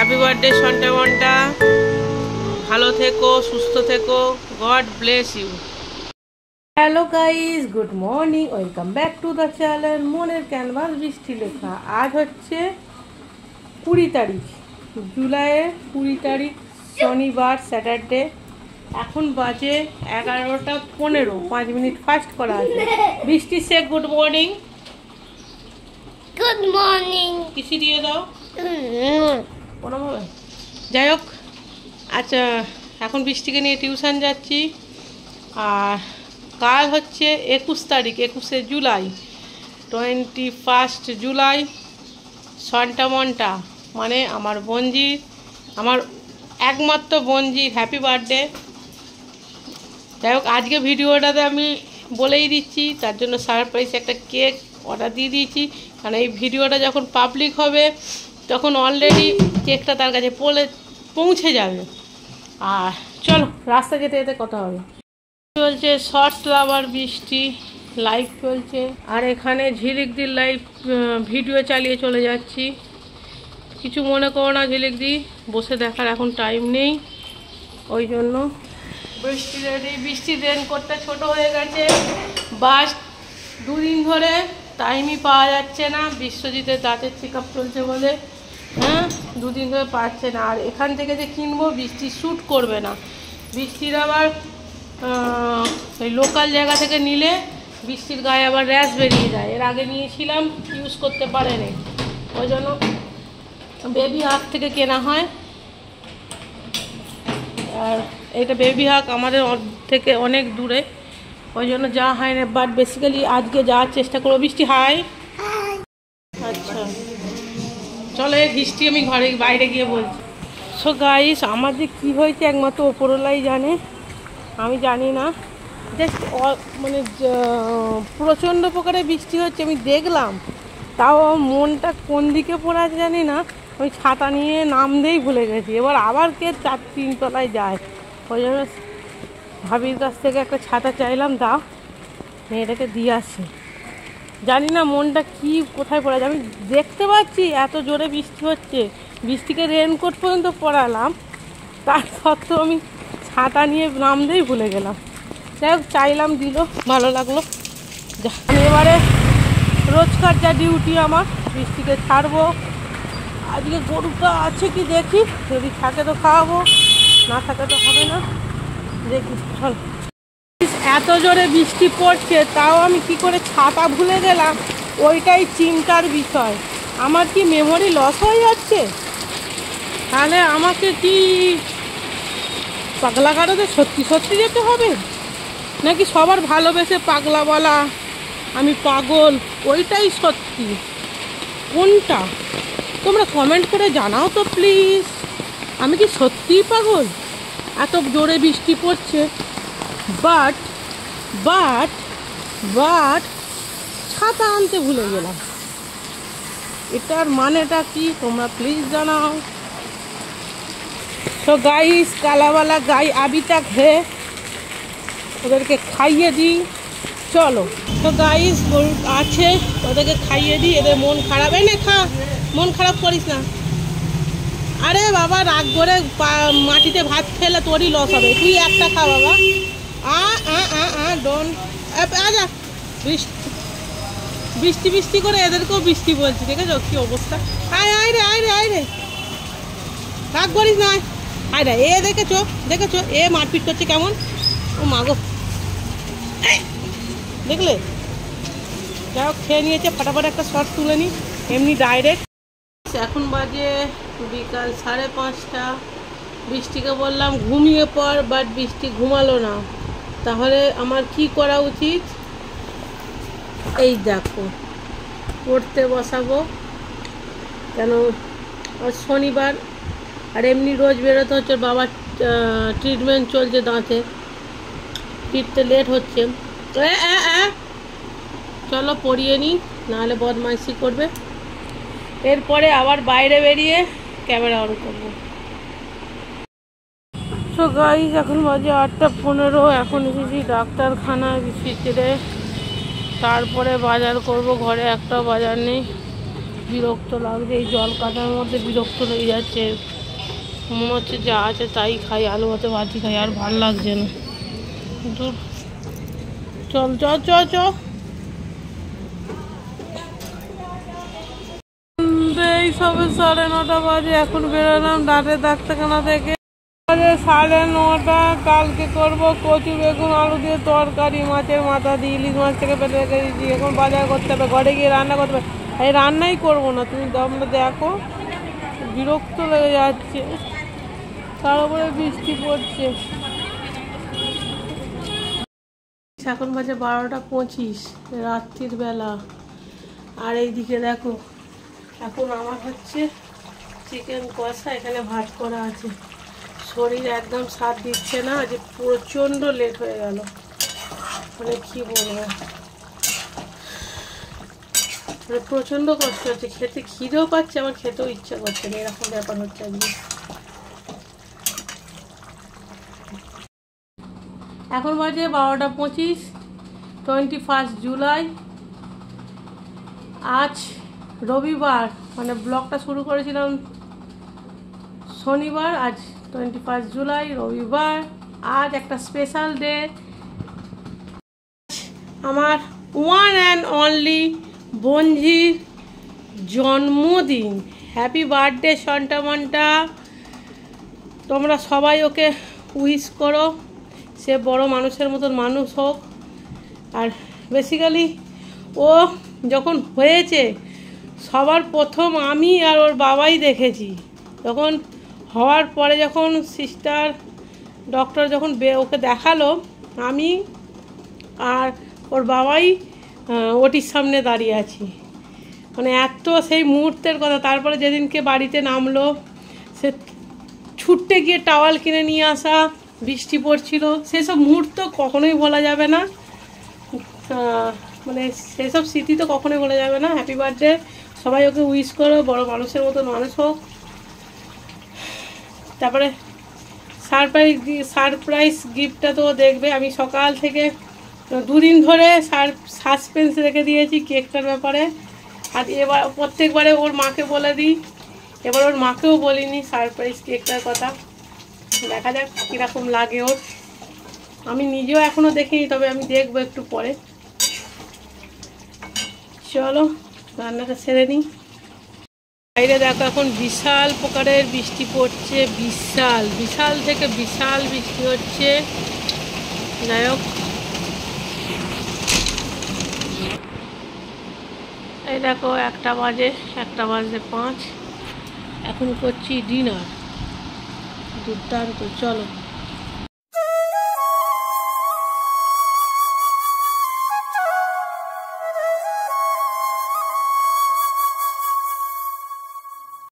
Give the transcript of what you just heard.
Happy birthday সন্টা মন্টা, ভালো থেকো, সুস্থ থেকো, God bless you. Hello guys, good morning, welcome back to the channel মনের ক্যানভাস বৃষ্টি লেখা। আজ হচ্ছে 20 তারিখ, জুলাইয়ের 20 তারিখ, শনিবার, স্যাটারডে। এখন বাজে 11:15, 5 মিনিট ফাস্ট করা আছে। বৃষ্টি সে গুড মর্নিং। Good morning. কিসি দিয়ে দাও কোনোভাবে। যাই হোক, আচ্ছা, এখন বৃষ্টিকে নিয়ে টিউশন যাচ্ছি। আর কাল হচ্ছে 21 তারিখ, 21শে জুলাই, 21 জুলাই, সন্টা মন্টা, মানে আমার বোনজির, আমার একমাত্র বোনজির হ্যাপি বার্থডে। যাই হোক, আজকে ভিডিওটাতে আমি বলেই দিচ্ছি, তার জন্য সারপ্রাইজ একটা কেক অর্ডার দিয়ে দিয়েছি। কারণ এই ভিডিওটা যখন পাবলিক হবে তখন অলরেডি কেকটা তার কাছে পৌঁছে যাবে। আর চলো, রাস্তা যেতে যেতে কথা হবে। চলছে শর্টস লাভার বৃষ্টি, লাইভ চলছে। আর এখানে ঝিলিকদি লাইভ ভিডিও চালিয়ে চলে যাচ্ছি। কিছু মনে করো না ঝিলিকদি, বসে দেখার এখন টাইম নেই, ওই জন্য। বৃষ্টি রেডি, বৃষ্টির রেনকোটটা ছোট হয়ে গেছে। বাস 2 দিন ধরে টাইমই পাওয়া যাচ্ছে না, বিশ্বজিতের দাঁতের চেক আপ চলছে বলে। হ্যাঁ, 2 দিন ধরে পাচ্ছে না। আর এখান থেকে যে কিনবো, বৃষ্টি শ্যুট করবে না। বৃষ্টির আবার ওই লোকাল জায়গা থেকে নিলে বৃষ্টির গায়ে আবার র্যাশ বেরিয়ে যায়। এর আগে নিয়েছিলাম, ইউজ করতে পারেনি, ওই জন্য বেবি হাক থেকে কেনা হয়। আর এটা বেবি হাক আমাদের থেকে অনেক দূরে, ওই জন্য যাওয়া হয় না। বাট বেসিক্যালি আজকে যাওয়ার চেষ্টা করবো। বৃষ্টি হাই। আচ্ছা চলো, এই হিস্ট্রি আমি বাইরে গিয়ে বলছি। সো গাইস, আমার যে কী হয়েছে একমাত্র ওপরওয়ালাই জানে, আমি জানি না। জাস্ট মানে প্রচণ্ড প্রকারে বৃষ্টি হচ্ছে, আমি দেখলাম, তাও মনটা কোন দিকে পড়ে আছে জানি না। আমি ছাতা নিয়ে নামতেই ভুলে গেছি। এবার আবার কে 3 তলায় যায়, ওই জন্য ভাবির কাছ থেকে একটা ছাতা চাইলাম, দাও, মেয়েটাকে দিয়ে আসি। জানি না মনটা কি কোথায় পড়ে আছে। আমি দেখতে পাচ্ছি এত জোরে বৃষ্টি হচ্ছে, বৃষ্টিকে রেনকোট পর্যন্ত পরালাম, তার সত্ত্বেও আমি ছাতা নিয়ে নামতেই ভুলে গেলাম। যাই হোক, চাইলাম, দিল, ভালো লাগলো। আমি এবারে রোজকার যা ডিউটি আমার, বৃষ্টিকে ছাড়বো। আজকে গরুটা আছে কি দেখি, যদি থাকে তো খাওয়াবো, না থাকে তো হবে না, দেখি। চল, এত জোরে বৃষ্টি পড়ছে, তাও আমি কি করে ছাতা ভুলে গেলাম, ওইটাই চিন্তার বিষয়। আমার কি মেমোরি লস হয়ে যাচ্ছে? তাহলে আমাকে কি পাগলা গারদে সত্যি সত্যি যেতে হবে, নাকি সবার ভালোবেসে পাগলা বলা আমি পাগল ওইটাই সত্যি? কোনটা? তোমরা কমেন্ট করে জানাও তো প্লিজ। আমি কি সত্যিই পাগল? এত জোরে বৃষ্টি পড়ছে, বাট বাট বাট ছাতা আনতে ভুলে গেলাম। এটার মানেটা কি তোমরা প্লিজ জানাও। তো গাইস, কালাওয়ালা গাই আবি তাক হে, ওদেরকে খাইয়ে দিই। চলো, তো গাইস গরু আছে, ওদেরকে খাইয়ে দিই। এদের মন খারাপ, এনে খা, মন খারাপ করিস না। আরে বাবা, রাগ করে মাটিতে ভাত খেলে তোরই লস হবে, তুই একটা খা বাবা। ডোন আজা, বৃষ্টি বৃষ্টি করে এদেরকেও বৃষ্টি বলছি, দেখেছো কি অবস্থা? আয় আয় রে, আয় রে, আয় রে, রাগ করিস না, আয় রে। এ দেখেছো দেখেছো, এ মারপিট করছে কেমন, ও মাগো, দেখলে? যাই হোক, খেয়ে নিয়েছে, ফাটাফাট একটা শর্ট তুলে নিই, এমনি ডাইরেক্ট। এখন বাজে বিকাল 5:30। বৃষ্টিকে বললাম ঘুমিয়ে পড়, বাট বৃষ্টি ঘুমালো না। তাহলে আমার কি করা উচিত? এই দেখো, পড়তে বসাবো, কেন শনিবার, আর এমনি রোজ বেরোতে হচ্ছে। বাবার ট্রিটমেন্ট চলছে, দাঁতে ফিরতে লেট হচ্ছে। চলো পড়িয়ে নিই, নাহলে বদমাইশি করবে। এরপরে আবার বাইরে বেরিয়ে ক্যামেরা অন করবো। তো গাইস, এখন বাজে 8:15। এখন এসেছি ডাক্তারখানায় ভিজিটে, তারপরে বাজার করব। ঘরে একটা বাজার নেই, বিরক্ত লাগছে, এই জল কাটার মধ্যে বিরক্ত লেগে যাচ্ছে। মনে হচ্ছে যা আছে তাই খাই, আলু ভাতে ভাজি খাই, আর ভাল লাগছে না। দূর, চল চল চল চল। এই সবে 9:30 বাজে, এখন বেরোলাম দাঁতের ডাক্তারখানা থেকে। 9:30। কালকে করব কচু বেগুন আলু দিয়ে তরকারি, মাছের মাথা দিয়ে, ইলিশ মাছ থেকে পেটে রেখে দিয়েছি। এখন বাজার করতে হবে, ঘরে গিয়ে রান্না করতে হবে। এই রান্নাই করবো না, তুমি তোমরা দেখো, বিরক্ত লেগে যাচ্ছে, তার উপরে বৃষ্টি পড়ছে। এখন বাজে 12:25 রাত্রির বেলা। আর এইদিকে দেখো, এখন আমার হচ্ছে চিকেন কষা, এখানে ভাত করা আছে। শরীর একদম সাথ দিচ্ছে না, যে প্রচণ্ড লেট হয়ে গেল, মানে কী বলবো, মানে প্রচণ্ড কষ্ট হচ্ছে। খেতে খিদেও পাচ্ছে, আমার খেতেও ইচ্ছা করছে না, এরকম ব্যাপার হচ্ছে আজকে। এখন বাজে 12:25, 21 জুলাই। আজ রবিবার, মানে ব্লগটা শুরু করেছিলাম শনিবার, আজ 21 জুলাই রবিবার। আজ একটা স্পেশাল ডে, আমার ওয়ান অ্যান্ড অনলি বঞ্জির জন্মদিন। হ্যাপি বার্থডে সন্টামন্টা, তোমরা সবাই ওকে উইশ করো, সে বড় মানুষের মতন মানুষ হোক। আর বেসিক্যালি ও যখন হয়েছে, সবার প্রথম আমি আর ওর বাবাই দেখেছি। তখন হওয়ার পরে যখন সিস্টার ডক্টর যখন ওকে দেখালো, আমি আর ওর বাবাই ওটির সামনে দাঁড়িয়ে আছি। মানে এত সেই মুহূর্তের কথা। তারপরে যেদিনকে বাড়িতে নামলো, সে ছুটতে গিয়ে টাওয়াল কিনে নিয়ে আসা, বৃষ্টি পড়ছিল, সেসব মুহূর্ত কখনোই ভোলা যাবে না। মানে সেসব স্মৃতি তো কখনোই ভোলা যাবে না। হ্যাপি বার্থডে, সবাই ওকে উইশ করো, বড় মানুষের মতো মানুষ হোক। তারপরে সারপ্রাইজ গিফটটা তো দেখবে। আমি সকাল থেকে 2 দিন ধরে সাসপেন্স রেখে দিয়েছি কেকটার ব্যাপারে। আর এবার প্রত্যেকবারে ওর মাকে বলে দিই, এবার ওর মাকেও বলিনি সারপ্রাইজ কেকটার কথা। দেখা যাক কীরকম লাগে ওর। আমি নিজেও এখনও দেখিনি, তবে আমি দেখবো একটু পরে। চলো রান্নাটা সেরে নিই। বাইরে দেখো, এখন বিশাল প্রকারের বৃষ্টি পড়ছে, বিশাল বিশাল থেকে বিশাল বৃষ্টি হচ্ছে। যাই হোক, এই দেখো 1টা বাজে, 1:05। এখন করছি ডিনার। দুর্দান্ত, চলো।